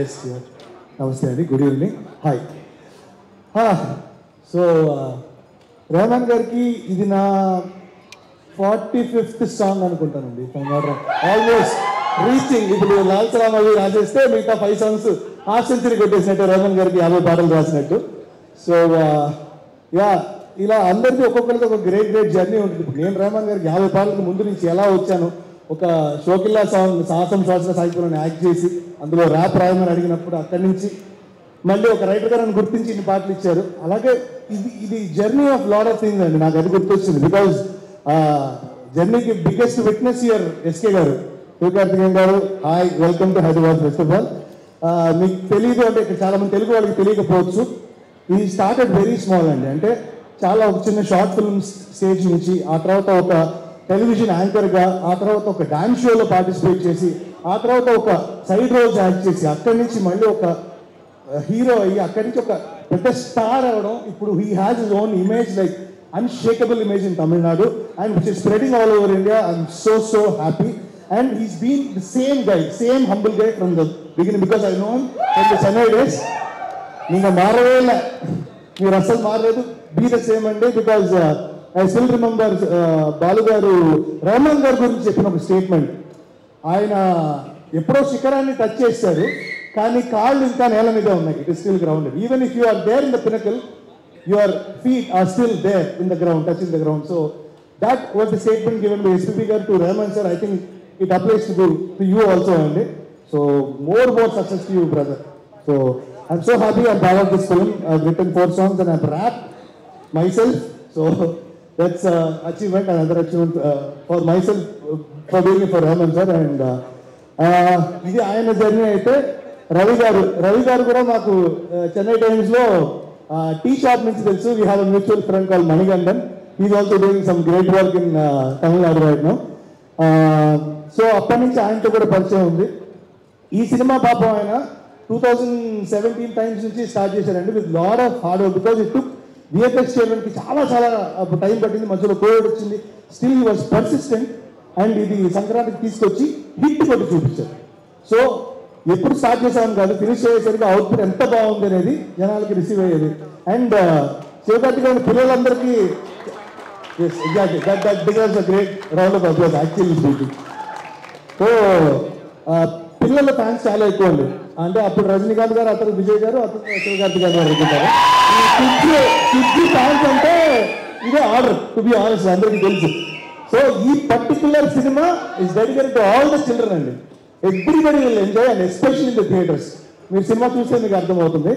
Yes, yeah. Namaste, Adi. Good evening. Hi. So, Rahman Garki, ఇది నా 45th song అనుకుంటానండి. Almost reaching. ఇప్పుడు లాల్ సలాం అవి రాసేస్తే మిగతా 5 సాంగ్స్ హాఫ్ సెంచరీ కొట్టేసినట్టు రహమాన్ గారికి 50 పాటలు రాసినట్టు. సో యా, ఇలా అందరికీ ఒక్కొక్కరికి ఒక గ్రేట్ జర్నీ ఉంటుంది. నేను రహమాన్ గారికి 50 పాటలకు ముందు నుంచి ఎలా వచ్చాను, ఒక షోకిల్లా సాంగ్ సాహసం శ్వాస సాహిత్యంలో యాక్ట్ చేసి అందులో ర్యాప్ రాయమని అడిగినప్పుడు అక్కడి నుంచి మళ్ళీ ఒక రైటర్ గారు గుర్తించి ఇన్ని పాటలు ఇచ్చారు. అలాగే ఇది journey of lot of things అండి. నాకు అది గుర్తొచ్చింది. బికాజ్ జర్నీకి బిగ్గెస్ట్ విట్నెస్ యువర్ ఎస్కే గారు, శివకార్తికేయన్ గారు. Hi, welcome to Hyderabad festival. మీకు తెలియదు అంటే ఇక్కడ చాలా మంది తెలుగు వాళ్ళకి తెలియకపోవచ్చు. ఈ స్టార్టెడ్ వెరీ స్మాల్ అండి. అంటే చాలా ఒక చిన్న షార్ట్ ఫిల్మ్ స్టేజ్ నుంచి, ఆ తర్వాత ఒక టెలివిజన్ యాంకర్గా, ఆ తర్వాత ఒక డాన్స్ షోలో పార్టిసిపేట్ చేసి, ఆ తర్వాత ఒక సైడ్ రోల్స్ యాక్ట్ చేసి, అక్కడి నుంచి మళ్ళీ ఒక హీరో అయ్యి, అక్కడి నుంచి ఒక పెద్ద స్టార్ అవ్వడం. ఇప్పుడు he has his own image, like unshakeable image in Tamil Nadu and which is spreading all over India. I'm so happy. And he's been the same guy, same humble guy from the beginning, because I know him from the Chennai days. Neenga maravela, meer asal maaraledu, be the same ande, because I still remember Balu garu Rahman garu gurinchi cheppina oka statement. Ayana eppudo shikaranni touch chesaru, kaani kaallu inka nela meeda unnayi. It is still grounded. Even if you are there in the pinnacle, your feet are still there in the ground, touching the ground. So that was the statement given by SPP garu to Rahman sir. I think it applies to you also, Andy. So more success to you, brother. So I'm so happy I'm part of this film. I've written 4 songs and I've rapped myself. So that's achievement, another achievement for myself, for doing it for Rahman sir. And ఇది ఆయన journey అయితే రవి గారు కూడా మాకు చెన్నై టైమ్స్లో tea shop నుంచి తెలుసు. We have a mutual friend called Manigandan. He's also doing some great work in Tamil Nadu right now. So అప్పటి నుంచి ఆయనతో కూడా పరిచయం ఉంది. ఈ సినిమా పాపం ఆయన 2017 టైమ్స్ నుంచి స్టార్ట్ చేశారండి, with lot of hard work. Because it took VFX చేయడానికి చాలా టైం పట్టింది. మధ్యలో కోవిడ్ వచ్చింది. Still he was persistent. And ఇది సంక్రాంతికి తీసుకొచ్చి హిట్ కొట్టి చూపించారు. సో ఎప్పుడు స్టార్ట్ చేసామని కాదు, ఫినిష్ అయ్యేసరికి అవుట్పుట్ ఎంత బాగుంది అనేది జనాలకి రిసీవ్ అయ్యేది. అండ్ శివకార్తికేయన్ పిల్లలందరికీ yes, exactly. That deserves a great round of applause, actually speaking. So పిల్లల ఫ్యాన్స్ చాలా ఎక్కువ అండి. అంటే అప్పుడు రజనీకాంత్ గారు, అతను విజయ్ గారు, అతను శివకార్తికేయన్ గారు అనుకుంటారు. ఈ ఫ్యాన్స్ అంటే ఇదే ఆర్డర్, టు బి ఆనెస్ట్, అందరికీ తెలుసు. సో ఈ particular cinema is dedicated to all the children అండి. Everybody will enjoy, and especially in the theatres. మీరు సినిమా చూస్తే మీకు అర్థమవుతుంది.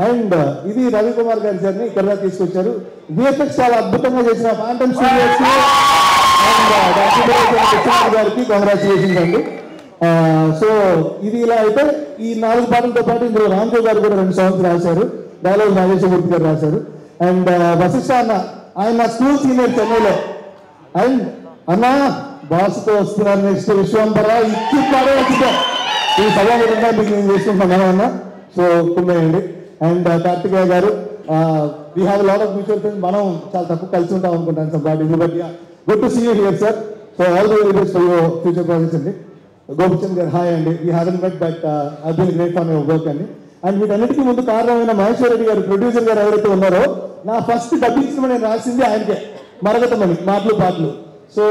అండ్ ఇది రవికుమార్ గారి జర్నీ ఇక్కడ తీసుకొచ్చారు. విఎఫ్ఎక్స్ చాలా అద్భుతంగా చేసిన ఫాంటమ్ స్టూడియోస్ అండ్ గారికి కంగ్రాచులేషన్స్ అండి. సో ఇది ఇలా అయితే ఈ 4 పాటలతో పాటు ఇందులో రామ్దేవ్ గారు కూడా 2 సాంగ్స్ రాశారు. డైలాగ్ నాగేశ్వరమూర్తి గారు రాశారు. అండ్ వశిష్ఠ అన్న, ఆయన నా స్కూల్ సీనియర్ చెన్నైలో. అండ్ అన్న బాస్తో వస్తున్నారు నెక్స్ట్ విశ్వంబరా ఇచ్చి పాడే వచ్చిందా ఈ సభాముఖంగా మీకు నేను చేసుకుంటున్నాను అన్న. సో కుమ్మేయండి. అండ్ కార్తికేయ గారు, we have lot of mutual friends. మనం చాలా తక్కువ కలిసి ఉంటాం అనుకుంటాను some party, but good to see you here sir. So all the very best for your future projects అండి. గోపిచంద్ గారు హాయ్ అండి. We haven't met but I been great for your work అండి. అండ్ వీటన్నిటికీ ముందు కారణమైన మహేశ్వర్ రెడ్డి గారు, ప్రొడ్యూసర్ గారు ఎవరైతే ఉన్నారో, నా ఫస్ట్ డబ్బింగ్ సినిమా నేను రాసింది ఆయనకే, మరగతమని మాటలు పాటలు. సో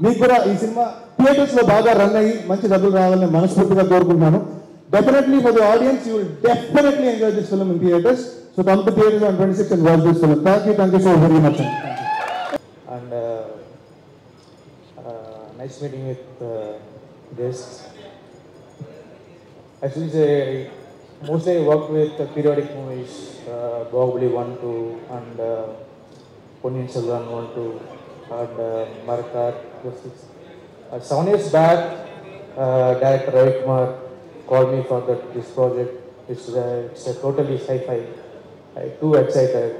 మీకు కూడా ఈ సినిమా థియేటర్స్లో బాగా రన్ అయ్యి మంచి డబ్బులు రావాలని మనస్ఫూర్తిగా కోరుకుంటున్నాను. Definitely for the audience, you will definitely enjoy this film in theaters. So come to theaters on 26th and watch this film. Thank you so very much. And nice meeting with guests. Actually, mostly I worked with periodic movies, Bahubali 1, 2, and Ponniyin Selvan 1, 2, and Marathar. 7 years back, director Ravi Kumar called me for this project. It's a totally sci-fi. I'm too excited,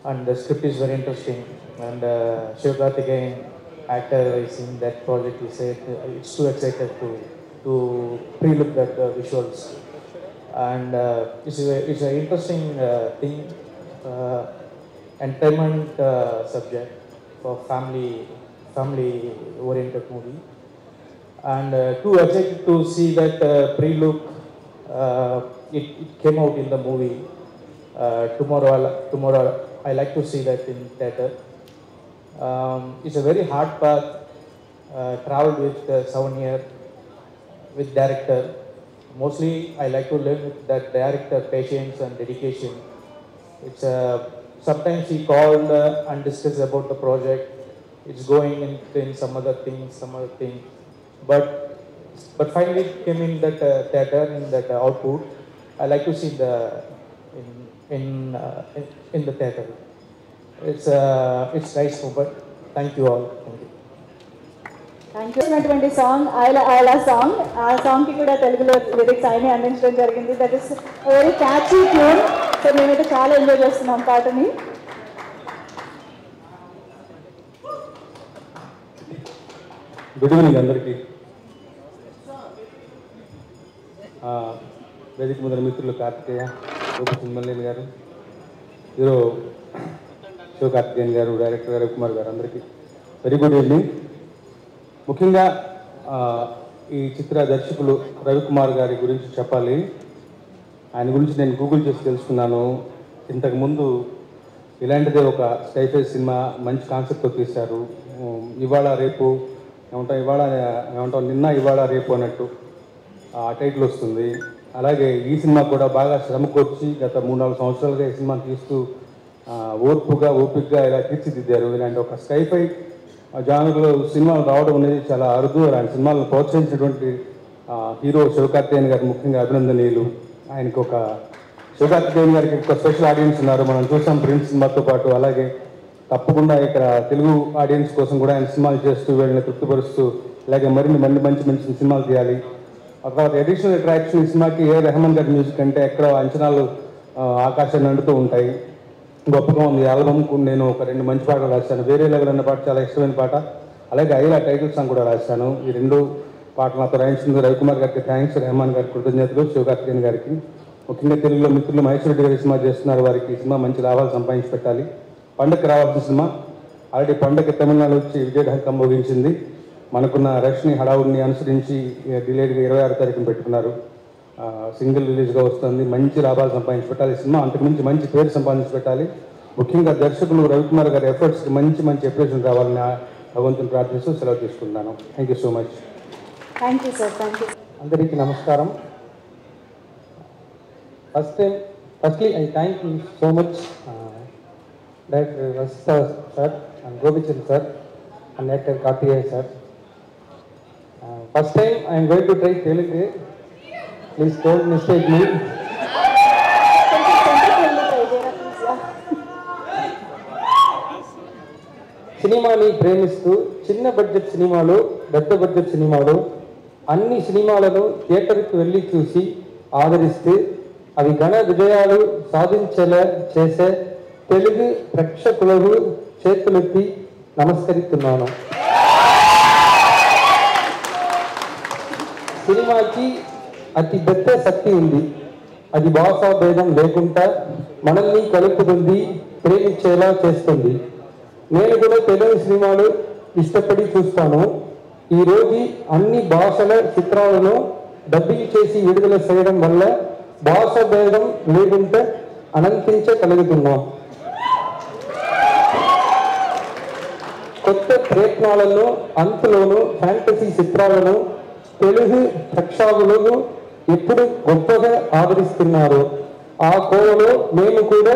and the script is very interesting. And Shivkarthikeyan, actor, is in that project. He said it's too excited to pre-look at the visuals. And it's an interesting thing, entertainment subject for family oriented movie. and too excited to see that pre-look. It came out in the movie. Tomorrow I like to see that in theater. It's a very hard path. Traveled with 7 years with director. Mostly I like to learn with that director patience and dedication. It's sometimes he called and discussed about the project. It's going in some other things, but finally it came in that theater, in that output. I like to see in the theater. It's nice moment. Thank you all. Thank you. Thank you. అటువంటి song ఐలా song, ఆ సాంగ్కి కూడా తెలుగులో lyrics ఆయనే అందించడం జరిగింది. That is very catchy tune. So మేమైతే చాలా ఎంజాయ్ చేస్తున్నాం పాటని. గుడ్ ఈవినింగ్ అందరికీ. వేదిక ముందర మిత్రులు కార్తికేయ, సింహలేని గారు, హీరో శివకార్తికేయన్ గారు, డైరెక్టర్ రవికుమార్ గారు, అందరికీ వెరీ గుడ్ ఈవినింగ్. ముఖ్యంగా ఈ చిత్ర దర్శకులు రవికుమార్ గారి గురించి చెప్పాలి. ఆయన గురించి నేను గూగుల్ చేసి తెలుసుకున్నాను. ఇంతకుముందు ఇలాంటిదే ఒక స్కైఫై సినిమా మంచి కాన్సెప్ట్తో తీశారు. ఇవాళ రేపు ఏమంటాం నిన్న ఇవాళ రేపు అన్నట్టు ఆ టైటిల్ వస్తుంది. అలాగే ఈ సినిమా కూడా బాగా శ్రమకొచ్చి గత 3-4 సంవత్సరాలుగా ఈ సినిమా తీస్తూ ఓపికగా ఇలా తీర్చిదిద్దారు. ఇలాంటి ఒక స్కైఫై జానర్లో సినిమాలు రావడం అనేది చాలా అరుదు. అలాంటి సినిమాలను ప్రోత్సహించినటువంటి హీరో శివకార్తికేయన్ గారు ముఖ్యంగా అభినందనీయులు. ఆయనకు శివకార్తికేయన్ గారికి ఒక స్పెషల్ ఆడియన్స్ ఉన్నారు. మనం చూసాం ప్రిన్స్ సినిమాతో పాటు. అలాగే తప్పకుండా ఇక్కడ తెలుగు ఆడియన్స్ కోసం కూడా ఆయన సినిమాలు చేస్తూ వీళ్ళని తృప్తిపరుస్తూ అలాగే మరిన్ని మంచి సినిమాలు తీయాలి. ఆ తర్వాత అడిషనల్ అట్రాక్షన్ ఈ సినిమాకి రెహమాన్ గారి మ్యూజిక్ అంటే ఎక్కడో అంచనాలు ఆకాశాన్ని అండుతూ ఉంటాయి. గొప్పగా ఉంది. ఆల్బమ్ నేను ఒక 2 మంచి పాటలు రాశాను. వేరే లెవెల్ అన్న పాట చాలా ఇష్టమైన పాట. అలాగే ఐలా టైటిల్ సాంగ్ కూడా రాశాను. ఈ 2 పాటలు నాతో రాయించింది రవికుమార్ గారికి థ్యాంక్స్, రెహమాన్ గారికి కృతజ్ఞతలు, శివకార్తికేయన్ గారికి. ముఖ్యంగా తెలుగులో మిత్రులు మహేష్ రెడ్డి గారి సినిమా చేస్తున్నారు. వారికి ఈ సినిమా మంచి లాభాలు సంపాదించి పెట్టాలి. పండగకి రావాల్సిన సినిమా ఆల్రెడీ పండగకి తమిళనాడు వచ్చి విజయఢంకం మోగించింది. మనకున్న రష్ని హడావుడిని అనుసరించి డిలేడ్గా 26వ తారీఖున పెట్టుకున్నారు. సింగిల్ రిలీజ్గా వస్తుంది. మంచి లాభాలు సంపాదించి పెట్టాలి. సినిమా అంతకుమించి మంచి పేరు సంపాదించి పెట్టాలి. ముఖ్యంగా దర్శకులు రవికుమార్ గారి ఎఫర్ట్స్కి మంచి అప్రిషియేషన్ రావాలని భగవంతుని ప్రార్థిస్తూ సెలవు తీసుకుంటున్నాను. Thank you so much. Thank you sir. Thank you. అందరికీ నమస్కారం. Firstly I thank you so much director Vashishta sir and Gopichand sir and director Karthikeya sir. First time I'm going to try Telugu. Please don't mistake me. సినిమాని ప్రేమిస్తూ చిన్న budget సినిమాలు, పెద్ద budget సినిమాలు అన్ని సినిమాలను థియేటర్కి వెళ్ళి చూసి ఆదరిస్తూ అవి ఘన విజయాలు సాధించేలా చేసే తెలుగు ప్రేక్షకులకు చేతులెత్తి నమస్కరిస్తున్నాను. సినిమాకి అతి పెద్ద శక్తి ఉంది. అది భాషా భేదం లేకుండా మనల్ని కలుపుతుంది, ప్రేమించేలా చేస్తుంది. నేను కూడా తెలుగు సినిమాలు ఇష్టపడి చూస్తాను. ఈరోజు అన్ని భాషల చిత్రాలను డబ్బింగ్ చేసి విడుదల చేయడం వల్ల భాష భేదం లేకుండా ఆనందించగలుగుతున్నాం. కొత్త ప్రయత్నాలను అంతలోనూ ఫ్యాంటసీ చిత్రాలను తెలుగు ప్రేక్షకులు ఎప్పుడు గొప్పగా ఆదరిస్తున్నారు. ఆ కోవలో మేము కూడా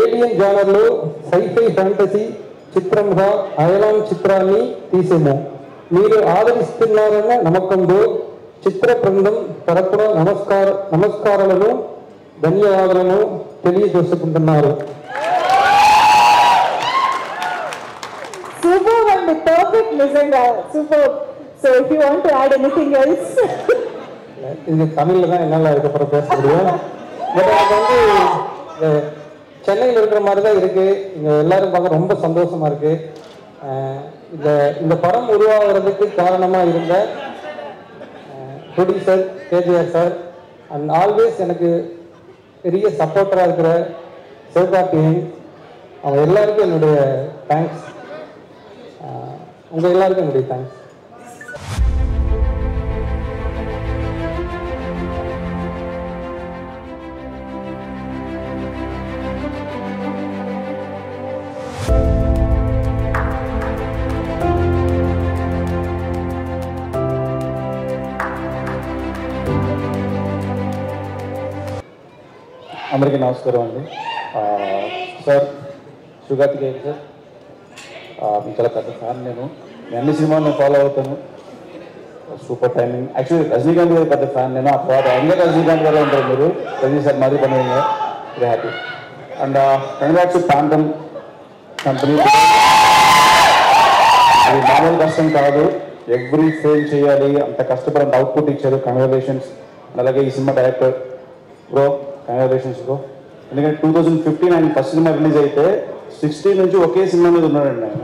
ఏలియన్ జానర్లో సైఫై ఫ్యాంటసీ చిత్రంగా అయలాన్ చిత్రాన్ని తీసాము. మీరు ఆదరిస్తున్నారన్న నమ్మకంతో చిత్ర బృందం తరపున నమస్కారాలను ధన్యవాదాలను తెలియజేసుకుంటున్నారు. సూపర్ అండి, పర్ఫెక్ట్, నిజంగా super. So if you want to add anything else. இது தமிழில் தான் என்னால் அதுக்கப்புறம் பேச முடியும். பட் எனக்கு வந்து சென்னையில் இருக்கிற மாதிரி தான் இருக்குது. இங்கே எல்லோரும் பார்க்க ரொம்ப சந்தோஷமாக இருக்குது. இந்த படம் உருவாகிறதுக்கு காரணமாக இருந்த producer KGR sir and always எனக்கு பெரிய சப்போர்ட்டராக இருக்கிற சிவகார்த்திகேயன், அவங்க எல்லாருக்கும் என்னுடைய தேங்க்ஸ். உங்கள் எல்லாருக்கும் என்னுடைய தேங்க்ஸ். అందరికీ నమస్కారం అండి. సార్ శివకార్తికేయన్ సార్, మీకు చాలా పెద్ద ఫ్యాన్. నేను అన్ని సినిమాలను ఫాలో అవుతాను. Super timing. యాక్చువల్లీ రజనీకాంత్ గారి పెద్ద ఫ్యాన్ నేను. ఆ తర్వాత ఎంగ రజనీకాంత్ గారు ఉంటారు మీరు. రజనీ సార్ మాది పని వెరీ హ్యాపీ. అండ్ కంగ్రాట్స్ ప్రాంతం కంపెనీ. అది మామూలు కష్టం కాదు. ఎవ్రీ ఫెయిల్ చేయాలి, అంత కష్టపడి అవుట్పుట్ ఇచ్చారు. కంగ్రాచులేషన్స్. అలాగే ఈ cinema director bro, congratulations bro. ఎందుకంటే 2015 ఆయన ఫస్ట్ సినిమా రిలీజ్ అయితే 16 నుంచి ఒకే సినిమా మీద ఉన్నాడండి ఆయన.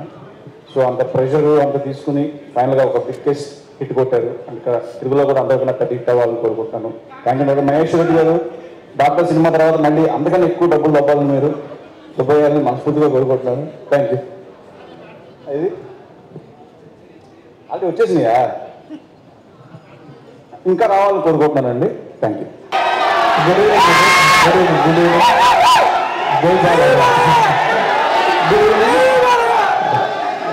సో అంత ప్రెషరు అంత తీసుకుని ఫైనల్గా ఒక బిగ్గెస్ట్ హిట్ కొట్టారు. ఇక్కడ తెలుగులో కూడా అందరికన్నా పెద్ద హిట్ అవ్వాలని కోరుకుంటున్నాను. Thank you. మహేష్ రెడ్డి గారు డాక్టర్ సినిమా తర్వాత మళ్ళీ అంతకన్నా ఎక్కువ డబ్బులు అవ్వాలని మీరు శుభ్రయాన్ని మనస్ఫూర్తిగా కోరుకుంటున్నాను. Thank you. అది అది వచ్చేసినాయా, ఇంకా రావాలని కోరుకుంటున్నానండి. Thank you.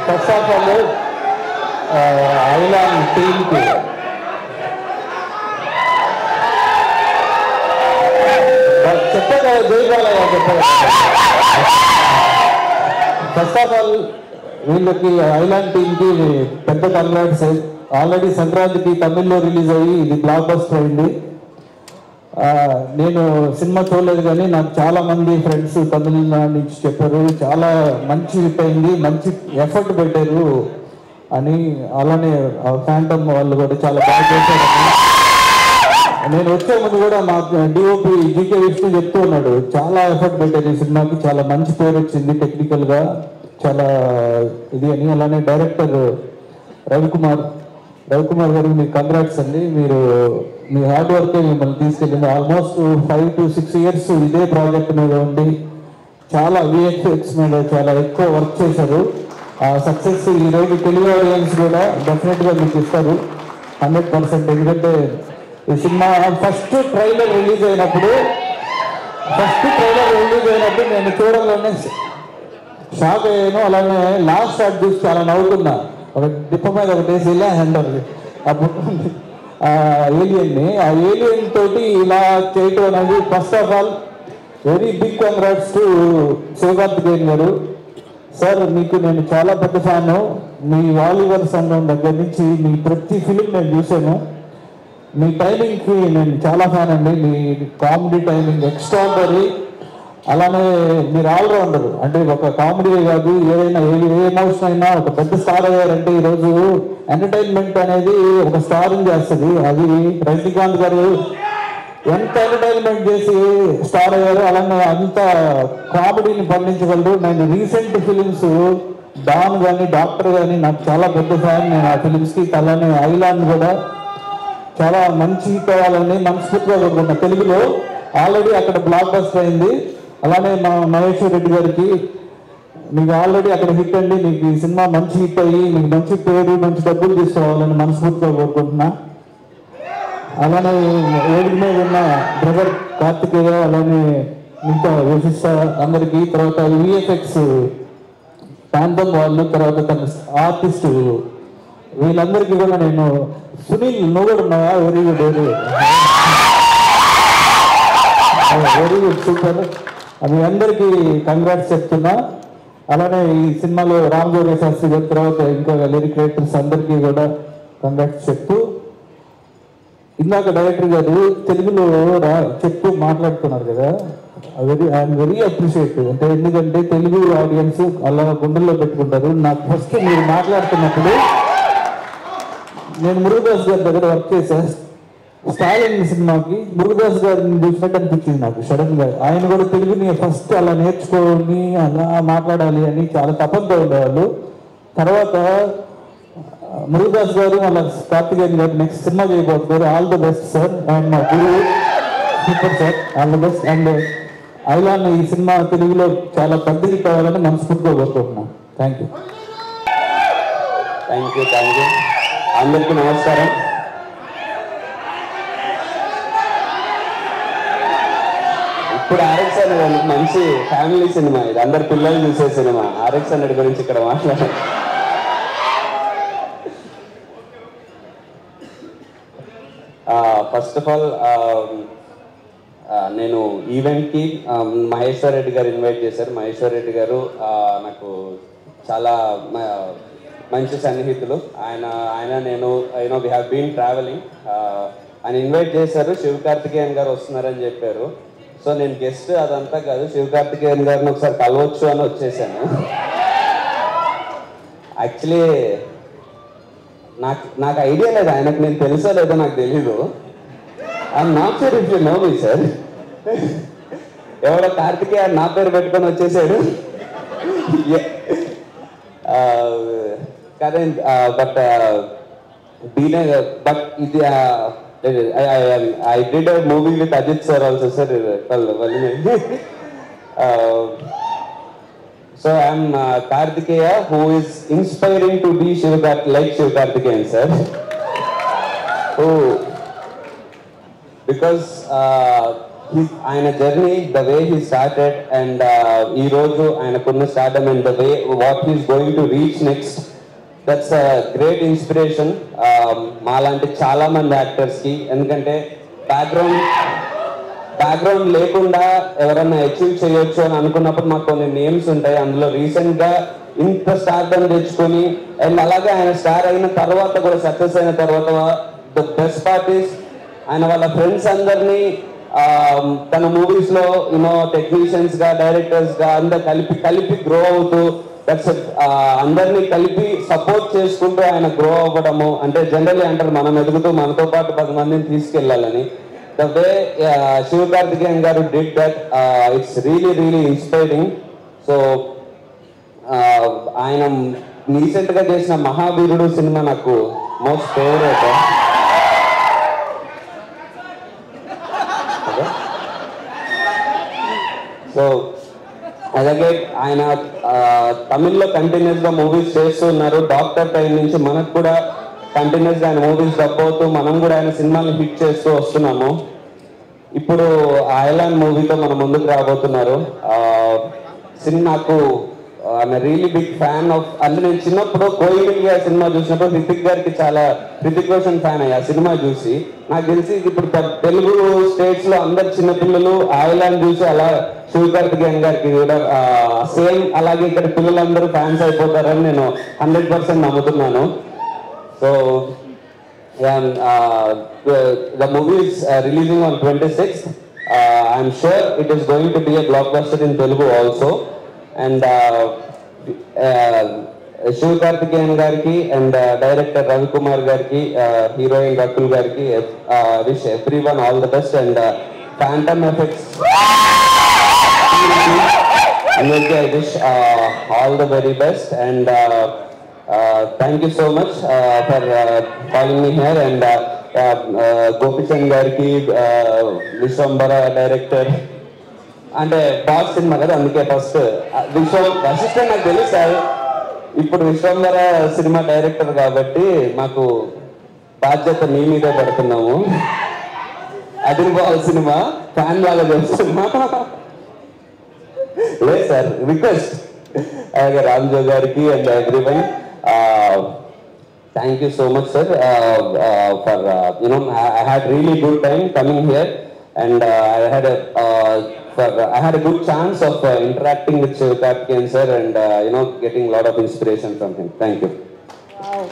First of all island టీమ్కి చెప్పగా జయబాలయ్య చెప్పారు. ఫస్ట్ ఆఫ్ ఆల్ వీళ్ళకి ఐలాండ్ టీమ్కి పెద్ద కంగ్రాట్స్. ఆల్రెడీ సంక్రాంతికి తమిళ్లో రిలీజ్ అయ్యి ఇది బ్లాక్ బస్టర్ అయింది. నేను సినిమా చూడలేదు కానీ నాకు చాలా మంది ఫ్రెండ్స్ తమిళనాడు నుంచి చెప్పారు చాలా మంచి హిట్ అయింది, మంచి ఎఫర్ట్ పెట్టారు అని. అలానే ఫ్యాంటమ్ వాళ్ళు కూడా చాలా బాగా చేశారు. నేను వచ్చే ముందు కూడా మాకు డిఓపి జీకే విష్ణు చెప్తూ ఉన్నాడు చాలా ఎఫర్ట్ పెట్టారు ఈ సినిమాకి, చాలా మంచి పేరు వచ్చింది టెక్నికల్గా చాలా ఇది అని. అలానే డైరెక్టర్ రవికుమార్ గారు మీకు కంగ్రాట్స్ అండి. మీరు మీ హార్డ్ వర్కే మిమ్మల్ని తీసుకెళ్ళింది. ఆల్మోస్ట్ 5 to 6 years ఇదే ప్రాజెక్ట్ మీద ఉండి చాలా విఎఫ్ఎక్స్ మీద చాలా ఎక్కువ వర్క్ చేశారు. ఆ సక్సెస్ ఈరోజు తెలుగు ఆడియన్స్ కూడా డెఫినెట్గా మీకు ఇస్తారు 100%. ఎందుకంటే ఈ సినిమా ఫస్ట్ ట్రైలర్ రిలీజ్ అయినప్పుడు నేను చూడగానే షాక్ అయ్యాను. అలానే లాస్ట్ షాట్ చూసి చాలా నవ్వుకున్నా. ఒక డిప్ప మీద ఒకటేసి ఇలా హ్యాండర్ అప్పుడు ఏలియన్ని ఆ ఏలియన్ తోటి ఇలా చేయటం అనేది first of all very big congrats to Sivakarthikeyan గారు. సార్ మీకు నేను చాలా పెద్ద ఫ్యాను. మీ వాలీబాల్ సంఘం దగ్గర నుంచి మీ ప్రతి ఫిలిం నేను చూశాను. మీ టైమింగ్కి నేను చాలా ఫ్యాన్ అండి. మీ కామెడీ టైమింగ్ ఎక్స్ట్రాడనరీ. అలానే మీరు ఆల్రౌండర్. అంటే ఒక కామెడీ కాదు, ఏదైనా ఏ ఎమోషన్ అయినా ఒక పెద్ద స్టార్ అయ్యారంటే ఈరోజు ఎంటర్టైన్మెంట్ అనేది ఒక స్టార్ని చేస్తుంది. అది రజనీకాంత్ గారు ఎంత ఎంటర్టైన్మెంట్ చేసి స్టార్ అయ్యారు, అలానే అంత కామెడీని పండించగలరు. నేను రీసెంట్ ఫిలిమ్స్ డాన్ కానీ డాక్టర్ కానీ నాకు చాలా పెద్ద ఫ్యాన్ నేను ఆ ఫిలిమ్స్కి. అలానే ఐలాండ్ కూడా చాలా మంచి హిట్ అవ్వాలని మనస్ఫూర్తిగా కోరుకుంటున్నాను. తెలుగులో ఆల్రెడీ అక్కడ బ్లాక్ బస్టర్ అయింది. అలానే మా మహేష్ రెడ్డి గారికి మీకు ఆల్రెడీ అక్కడ హిట్ అండి. మీకు ఈ సినిమా మంచి హిట్ అయ్యి మీకు మంచి పేరు మంచి డబ్బులు తీసుకురావాలని మనస్ఫూర్తిగా కోరుకుంటున్నా. అలానే వేదిక మీద ఉన్న బ్రదర్ కార్తికేయ, అలానే ఇంకా విశిష్ట అందరికీ, తర్వాత విఎఫ్ఎక్స్ ప్రాంతం వాళ్ళు, తర్వాత తన ఆర్టిస్టు వీళ్ళందరికీ కూడా నేను సునీల్ నువ్వు కూడా ఉన్నావా? Very good very good super. మీ అందరికీ కంగ్రాట్స్ చెప్తున్నా. అలానే ఈ సినిమాలో రామ్ జోగే శాస్త్రి గారి తర్వాత ఇంకా లిరిక్ రైటర్స్ అందరికీ కూడా కంగ్రాట్స్ చెప్తూ, ఇందాక డైరెక్టర్ గారు తెలుగులో చెప్తూ మాట్లాడుతున్నారు కదా, ఐఎమ్ వెరీ అప్రిషియేట్. అంటే ఎందుకంటే తెలుగు ఆడియన్స్ అలా గుండెల్లో పెట్టుకుంటారు. నాకు ఫస్ట్ మీరు మాట్లాడుతున్నప్పుడు నేను మురుగదాస్ గారి దగ్గర వర్క్ చేశా. స్టాలిన్ సినిమాకి మురుగదాస్ గారిని చూసినట్టు అనిపించింది నాకు సడన్ గా. ఆయన కూడా తెలుగుని ఫస్ట్ అలా నేర్చుకొని అలా మాట్లాడాలి అని చాలా తపంతో ఉండేవాళ్ళు. తర్వాత మురుగదాస్ గారు అలా కార్తికేయన్ గారు నెక్స్ట్ సినిమా చేయబోతున్నారు. All the best sir. And మా గురువు super sir, all the best. And Ayalaan ఈ సినిమా తెలుగులో చాలా పెద్దది కావాలని మనస్ఫూర్తిగా కోరుకుంటున్నాను. Thank you. అందరికీ నమస్కారం. ఇప్పుడు RX అనేది మంచి ఫ్యామిలీ సినిమా, ఇది అందరు పిల్లలు చూసే సినిమా. RX గురించి ఇక్కడ మాట్లాడారు. ఫస్ట్ ఆఫ్ ఆల్ నేను ఈవెంట్కి మహేశ్వర్ రెడ్డి గారు ఇన్వైట్ చేశారు. మహేశ్వర్ రెడ్డి గారు నాకు చాలా మంచి సన్నిహితులు. ఆయన నేను వి హ్యావ్ బీన్ ట్రావెలింగ్. ఆయన ఇన్వైట్ చేశారు, శివకార్తికేయన్ గారు వస్తున్నారని చెప్పారు. సో నేను గెస్ట్ అదంతా కాదు, శివకార్తికేయన్ గారిని ఒకసారి కలవచ్చు అని వచ్చేసాను. యాక్చువల్లీ నాకు ఐడియా లేదు ఆయనకు నేను తెలుసో లేదో నాకు తెలీదు. I'm not sure if you know me sir. ఎవడో కార్తికేయ నా పేరు పెట్టుకొని వచ్చేసాడు. కానీ బట్ ఇది I did a movie with Ajit sir also, sir. So I am Kartikeya, who is inspiring to be like Shivakarthikeyan sir. Because ఆయన journey, the way he started, and ఈ రోజు ఆయనకున్న stardom and the way what he is going to reach next, that's a great inspiration మాలాంటి చాలా మంది యాక్టర్స్కి. ఎందుకంటే background లేకుండా ఎవరైనా అచీవ్ చేయొచ్చు అని అనుకున్నప్పుడు మాకు కొన్ని నేమ్స్ ఉంటాయి. అందులో రీసెంట్గా ఇంత స్టార్డమ్ తెచ్చుకొని అండ్ అలాగే ఆయన స్టార్ అయిన తర్వాత కూడా సక్సెస్ అయిన తర్వాత ద బెస్ట్ పార్ట్ ఈస్ ఆయన వాళ్ళ ఫ్రెండ్స్ అందరినీ తన మూవీస్లో టెక్నీషియన్స్గా, డైరెక్టర్స్గా అందరు కలిపి గ్రో అవుతూ అందరినీ కలిపి సపోర్ట్ చేసుకుంటూ ఆయన గ్రో అవ్వడము. అంటే జనరల్లీ అంటారు మనం ఎదుగుతూ మనతో పాటు 10 మందిని తీసుకెళ్ళాలని. ద వే శివకార్తికేయన్ గారు did that, it's really inspiring. So ఆయన రీసెంట్గా చేసిన మహావీరుడు సినిమా నాకు మోస్ట్ ఫేవరెట్. సో అలాగే ఆయన తమిళ్లో కంటిన్యూస్గా మూవీస్ చేస్తున్నారు. డాక్టర్ టైం నుంచి మనకు కూడా కంటిన్యూస్గా ఆయన మూవీస్ డబ్ అవుతూ మనం కూడా ఆయన సినిమాని హిట్ చేస్తూ వస్తున్నాము. ఇప్పుడు ఐలాండ్ మూవీతో మన ముందుకు రాబోతున్నారు. నాకు I'm really big fan of. అంటే నేను చిన్నప్పుడు కోయిలింగ్ సినిమా చూసినప్పుడు హృతిక్ రోషన్ ఫ్యాన్ అయ్యా సినిమా చూసి. నాకు తెలిసి ఇప్పుడు తెలుగు స్టేట్స్ లో అందరు చిన్నపిల్లలు ఐలాండ్ చూసి అలా శివకార్తికేయన్ గారికి కూడా సేమ్ అలాగే ఇక్కడ పిల్లలందరూ ఫ్యాన్స్ అయిపోతారని నేను 100% నమ్ముతున్నాను. So the movie is releasing on 26th. I'm sure it is going to be a blockbuster in Telugu also. And Sivakarthikeyan గారికి అండ్ డైరెక్టర్ రవికుమార్ గారికి, హీరోయిన్ రకుల్ గారికి wish everyone all the best. And phantom effects అందరికీ I wish all the very best. And thank you so much for calling me here. And Gopichand గారికి, Vishwambhara director, అంటే boss cinema కదా అందుకే first Vashishtha నాకు తెలుసు sir. ఇప్పుడు విశ్వంబర సినిమా డైరెక్టర్ కాబట్టి మాకు బాధ్యత మీ మీదే పడుతున్నాము. అదిరిపోవాలి సినిమా ఫ్యాన్ లాగా తెలుస్తున్నా. లేదు సార్, రిక్వెస్ట్ అలాగే రామ్జో గారికి and everyone thank you so much sir for I had really good time coming here, and I had a good chance of interacting with Shivakarthikeyan sir and getting a lot of inspiration from him. Thank you. Wow.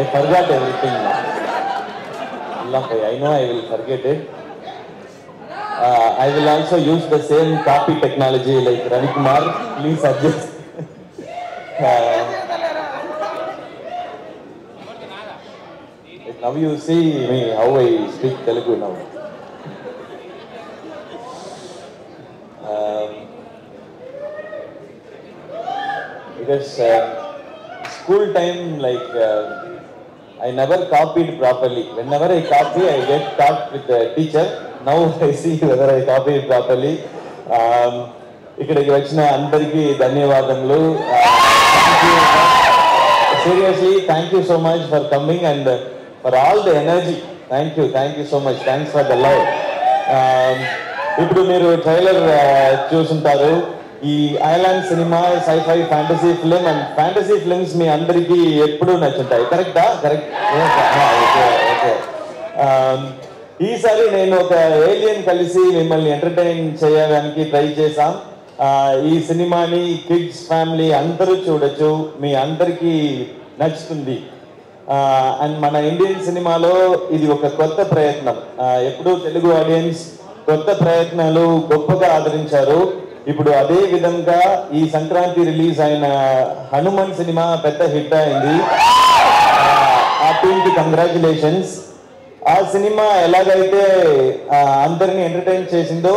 I forgot everything now. I know I will forget it. I will also use the same copy technology like Ravi Kumar. Please adjust. Now you see me how I speak Telugu now. Because school time, like I never copied properly. Whenever I copy, I get caught with the teacher. Now I see whether I copied properly. ఇక్కడికి వచ్చిన అందరికీ ధన్యవాదములు. Seriously, thank you so much for coming and for all the energy. Thank you so much. Thanks for the love. ఇప్పుడు మీరు trailer చూసుంటారు. ఈ island cinema scifi fantasy film and fantasy films మీ అందరికీ ఎప్పుడూ నచ్చుంటాయి. కరెక్టా? కరెక్ట్. ఓకే. ఈసారి నేను ఒక ఏలియన్ కలిసి మిమ్మల్ని ఎంటర్టైన్ చేయడానికి ట్రై చేశాం. ఈ సినిమాని కిడ్స్ ఫ్యామిలీ అందరూ చూడొచ్చు, మీ అందరికీ నచ్చుతుంది. అండ్ మన ఇండియన్ సినిమాలో ఇది ఒక కొత్త ప్రయత్నం. ఎప్పుడూ తెలుగు ఆడియన్స్ కొత్త ప్రయత్నాలు గొప్పగా ఆదరించారు. ఇప్పుడు అదే విధంగా ఈ సంక్రాంతి రిలీజ్ అయిన హనుమాన్ సినిమా పెద్ద హిట్ అయింది. ఆ టీంకి కంగ్రాచులేషన్స్. ఆ సినిమా ఎలాగైతే అందరినీ ఎంటర్టైన్ చేసిందో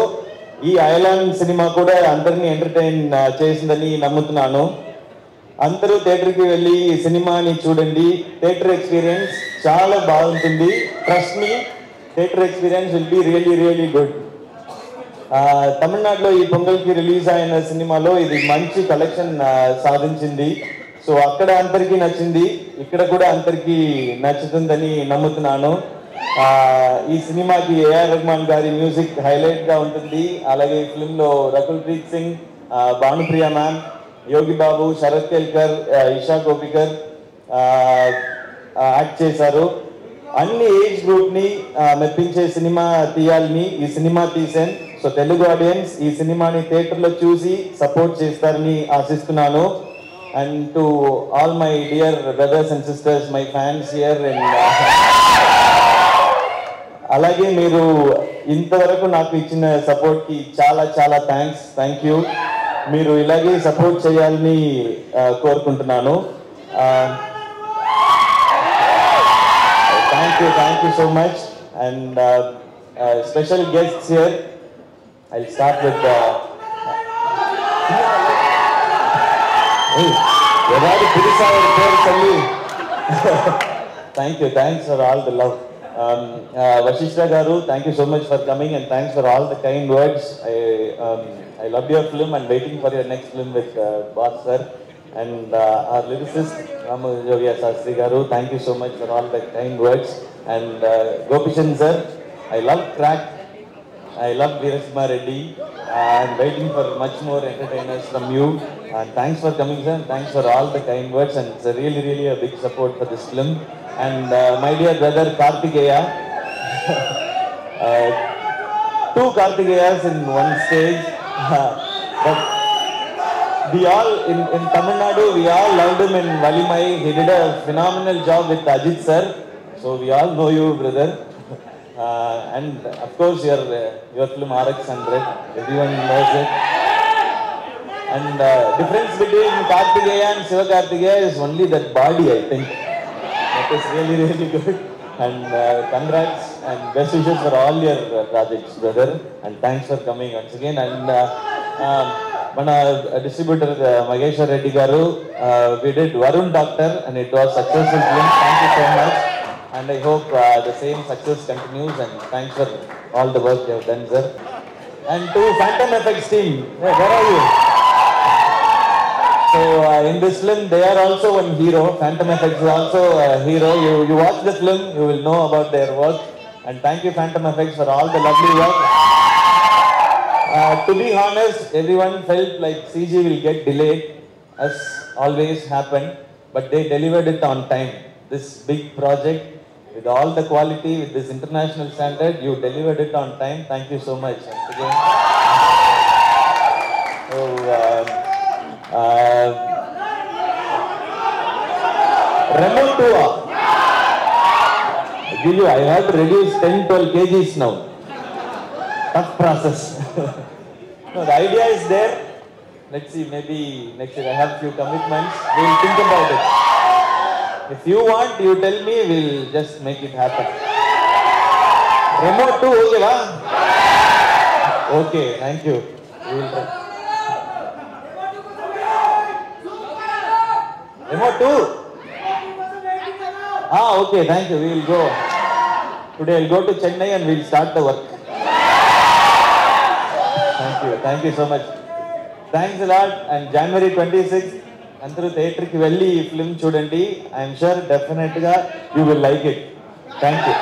ఈ ఐలాండ్ సినిమా కూడా అందరినీ ఎంటర్టైన్ చేసిందని నమ్ముతున్నాను. అందరూ థియేటర్కి వెళ్ళి ఈ సినిమాని చూడండి. థియేటర్ ఎక్స్పీరియన్స్ చాలా బాగుంటుంది. Trust me, theatre experience will be really good. తమిళనాడులో ఈ పొంగల్కి రిలీజ్ అయిన సినిమాలో ఇది మంచి కలెక్షన్ సాధించింది. సో అక్కడ అందరికీ నచ్చింది, ఇక్కడ కూడా అందరికీ నచ్చుతుందని నమ్ముతున్నాను. ఈ సినిమాకి ఏఆర్ రెహమాన్ గారి మ్యూజిక్ హైలైట్గా ఉంటుంది. అలాగే ఈ ఫిల్మ్లో రకుల్ ప్రీత్ సింగ్, భానుప్రియ మ్యామ్, యోగి బాబు, శరత్ కేల్కర్, ఇషా కోపికర్ యాక్ట్ చేశారు. అన్ని ఏజ్ గ్రూప్ని మెప్పించే సినిమా తీయాలని ఈ సినిమా తీసాను. సో తెలుగు ఆడియన్స్ ఈ సినిమాని థియేటర్లో చూసి సపోర్ట్ చేస్తారని ఆశిస్తున్నాను. And to all my dear brothers and sisters, my fans here, and అలాగే మీరు ఇంతవరకు నాకు ఇచ్చిన సపోర్ట్కి చాలా థ్యాంక్ యూ. మీరు ఇలాగే సపోర్ట్ చేయాలని కోరుకుంటున్నాను. Thank you so much. And special guests here. I'll start with thanks for all the love. Vashishta Garu, thank you so much for coming and thanks for all the kind words. I loved your film and waiting for your next film with Boss sir. And our lyricist Ramu Jogya Sastri Garu, thank you so much for all the kind words. And Gopishan sir, I love Crack, I love Veerasma Reddy. I'm waiting for much more entertainers from you. And thanks for coming sir, thanks for all the kind words, and it's really a big support for this film. And my dear brother Kartikeya, two Kartikeyas in one stage. But we all in Tamil Nadu, we all loved him in Valimai. He did a phenomenal job with Ajit sir. So we all know you, brother. And of course your film RX100, everyone knows it. And difference between Kartikeya and Sivakarthikeya is only that body, I think. That is really good. And congrats and best wishes for all your projects, brother. And thanks for coming once again. And మన distributor మగేశ్వర్ Reddy గారు, we did Varun Doctor and it was successful film. Thank you so much and I hope the same success continues, and thanks for all the work you have done, sir. And to Phantom Effects team, hey, where are you? So in this film they are also one hero. Phantom Effects is also a hero. You watch the film, you will know about their work, and thank you Phantom Effects for all the lovely work. To be honest, everyone felt like CG will get delayed, as always happened, but they delivered it on time. This big project with all the quality, with this international standard, you delivered it on time. Thank you so much once again. So, remote tour. I have to reduce 10-12 kgs now. Tough process. No, the idea is there. Let's see, maybe next year I have few commitments. We'll think about it. If you want, you tell me, we'll just make it happen. Remote 2, okay, va? Okay, thank you. We will try. Remote 2? Okay, thank you. We will go. Today I'll go to Chennai and we'll start the work. Thank you so much. Thanks a lot. And January 26th, అందరూ థియేటర్కి వెళ్ళి ఈ film చూడండి. I'm sure డెఫినెట్గా you will like it. Thank you.